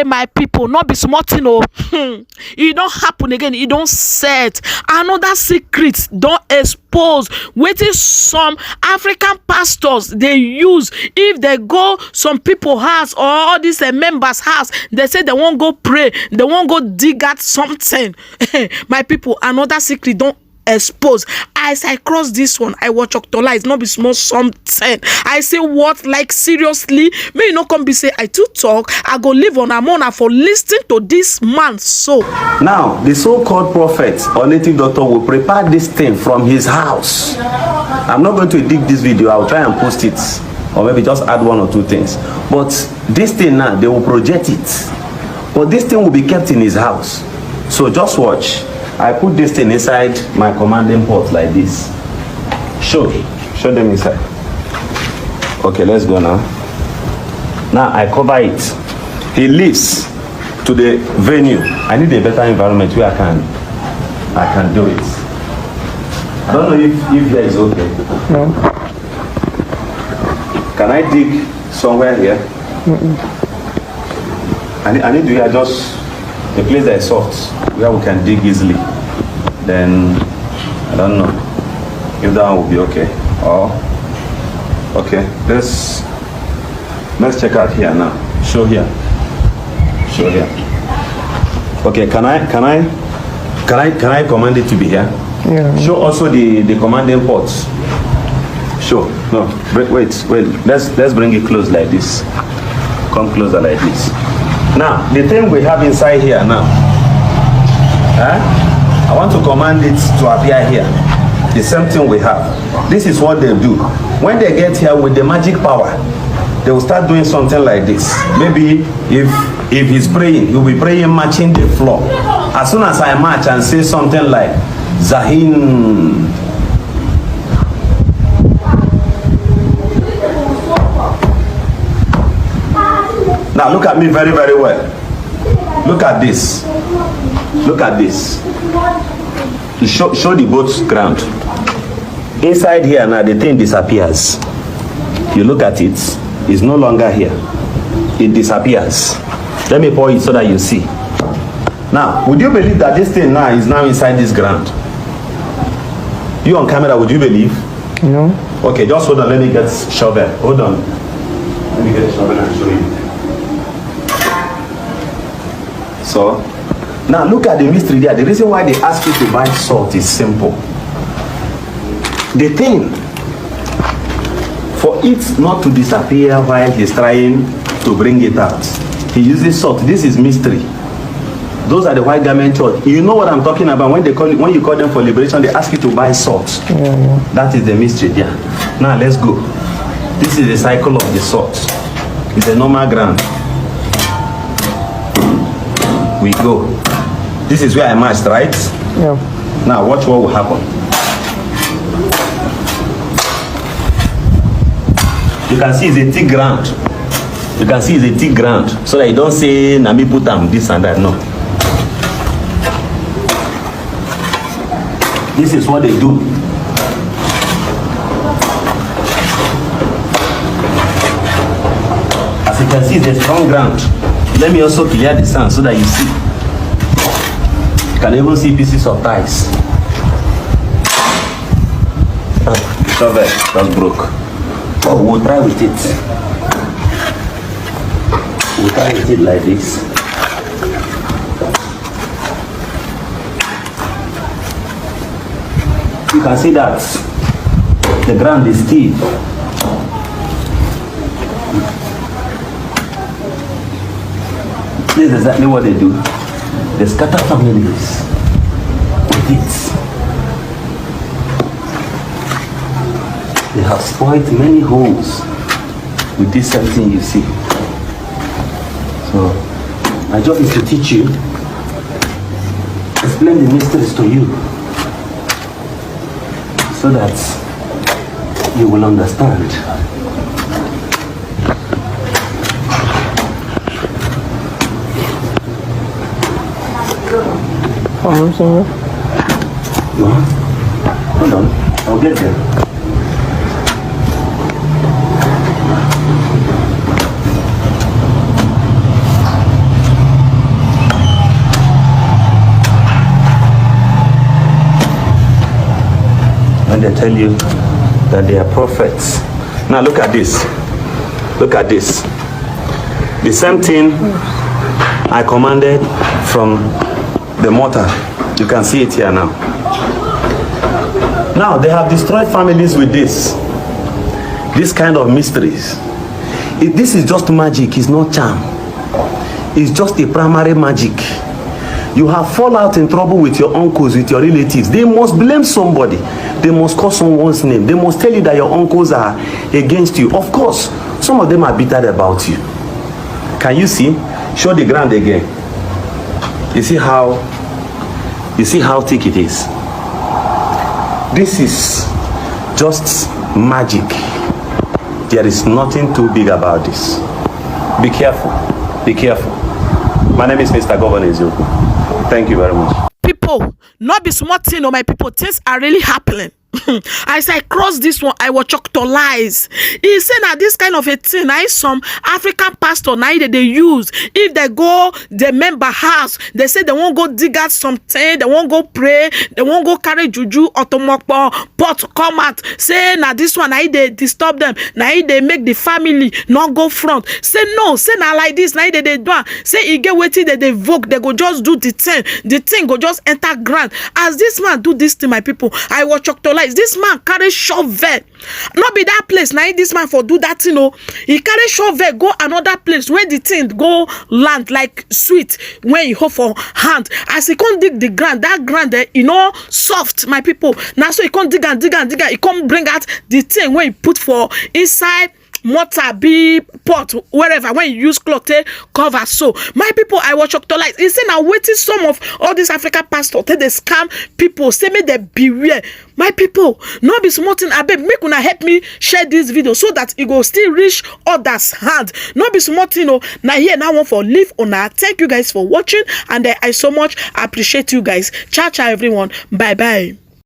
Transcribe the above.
my people, not be smart, you know. It don't happen again. It don't set another secret. Don't expose. Waiting some African pastors they use if they go some people house or all these members house. They say they won't go pray. They won't go dig at something. My people, another secret don't expose. As I cross this one, I watch Octola. It's not be small something. I say what, like seriously, may you not come be say I too talk. I go live on Amona for listening to this man. So now the so-called prophet or native doctor will prepare this thing from his house. I'm not going to dig this video. I'll try and post it, or maybe just add one or two things. But this thing now, they will project it, but this thing will be kept in his house. So just watch. I put this thing inside my commanding port like this. Show them inside. Okay, let's go now. Now I cover it. He leaves to the venue. I need a better environment where I can do it. I don't know if here is okay. No. Can I dig somewhere here? I need to hear just a place that is soft, where we can dig easily. Then I don't know if that one will be okay. Or okay, let's check out here now. Show here. Okay, can I command it to be here? Yeah. Show also the commanding ports. Show. No, wait. Let's bring it close like this. Come closer like this. Now, the thing we have inside here now, I want to command it to appear here. The same thing we have. This is what they do. When they get here with the magic power, they will start doing something like this. Maybe if he's praying, he'll be praying matching the floor. As soon as I match and say something like Zahin, now look at me very, very well. Look at this. Look at this. Show the boat's ground. Inside here now the thing disappears. You look at it, it's no longer here. It disappears. Let me pour it so that you see. Now, would you believe that this thing now is now inside this ground? You on camera, would you believe? No. Okay, just hold on, let me get shovel. Hold on. Let me get a shovel and show you. So, now look at the mystery there. The reason why they ask you to buy salt is simple. The thing, for it not to disappear while he's trying to bring it out, he uses salt. This is mystery. Those are the white garment church. You know what I'm talking about. When you call them for liberation, they ask you to buy salt. Yeah. That is the mystery there. Now let's go. This is the cycle of the salt. It's a normal ground. We go. This is where I marched, right? Yeah. Now watch what will happen. You can see it's a thick ground. You can see it's a thick ground. So that you don't say Nami put them this and that. No. This is what they do. As you can see, it's a strong ground. Let me also clear the sand so that you see. You can even see pieces of ties. Shovel, that's broke. Oh, we'll try with it. We'll try with it like this. You can see that the ground is steep. This is exactly what they do. They scatter families with it. They have spoiled many homes with this same thing you see. So, my job is to teach you, explain the mysteries to you, so that you will understand. No, hold on, I'll get there. when they tell you that they are prophets. Now look at this. Look at this. The same thing I commanded from the mortar. You can see it here now. Now they have destroyed families with this kind of mysteries. This is just magic, it's not charm. It's just a primary magic. You have fallen out in trouble with your uncles, with your relatives. They must blame somebody. They must call someone's name. They must tell you that your uncles are against you. Of course, some of them are bitter about you. Can you see? Show the ground again. You see how thick it is? This is just magic. There is nothing too big about this. Be careful. Be careful. My name is Mr. Governor Eziokwu. Thank you very much. People, not be smart thing, my people. Things are really happening. As I cross this one, I was shocked to lies. He said that this kind of a thing, I some African pastor now they use. If they go the member house, they say they won't go dig out something, they won't go pray, they won't go carry juju or pot come out. Say now this one now they disturb them, now they make the family not go front. Say no, say now like this, now they do. Say he get waiting they vote, they go just do the thing go just enter ground. As this man do this to my people, I was shocked to lies. This man carry shovel, not be that place now. This man for do that, you know. He carry shovel go another place where the thing go land like sweet when you hold for hand. As he can't dig the ground, that ground there, you know, soft, my people. Now so he can't dig and he can't bring out the thing when he put for inside mortar, be pot, wherever, when you use cloth cover. So my people, I watch to like he say now waiting some of all these African pastors they scam people, say me they beware. My people, not be smarting. I beg make una help me share this video so that it go still reach others hand. Not be smarting. No, now here now one for leave una. Thank you guys for watching, and I so much appreciate you guys. Ciao ciao everyone. Bye bye.